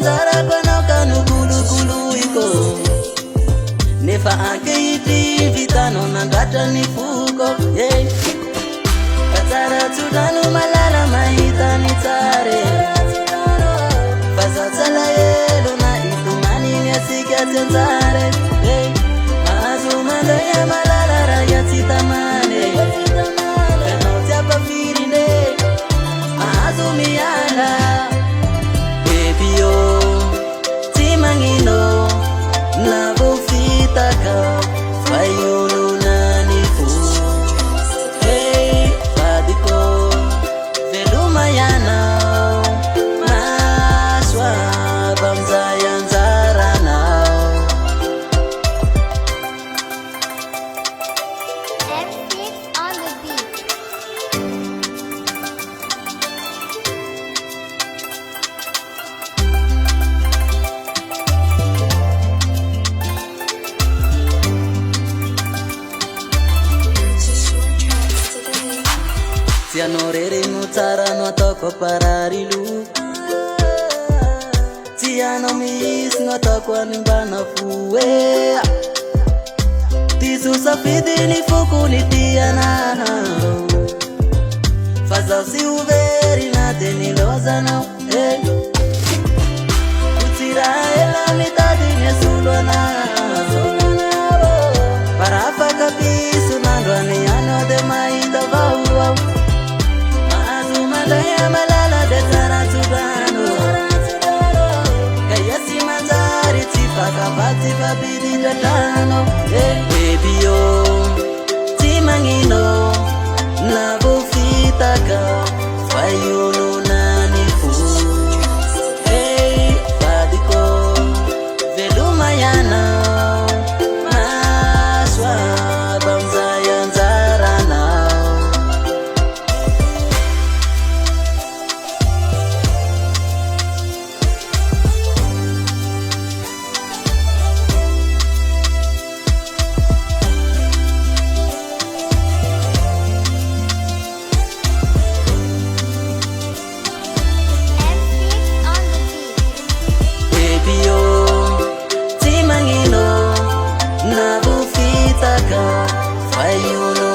tsara kwanao ka nokolokolo iko nefa ankehitriny vitanao nandratra ny foko fa tsara tsodrano malala mahita ny tsare fa zatsalahelo na itomaniny asika tsy antsare mahazo mandray malala raha tsy tamane kanao tsy ampafirine mahazo miala bebio tsy magnino na vofitaka fa iolonany fo vadiko veloma ianao masoava amizay anjaranao F6 on the beat. tsy anao rery no tsara no ataoko apararilo tsy anao misy no ataoko animbana foe ty sosafidy ny fokony tianao fa zaho sy overy na de nilozanao ko tsy raha ela mitady ny asolo anao para afaka piso nandroany anao de mahita vaoao mahazo mandray malala de tsara tsodrano ka iasy manjary tsy fakavatsy fapididratrano bebio tsy magnino na vofitaka fa iolonany fo vadiko veloma ianao masoava amizay anjaranao F6 on the beat. bebio tsy magnino na vofitaka fa iolo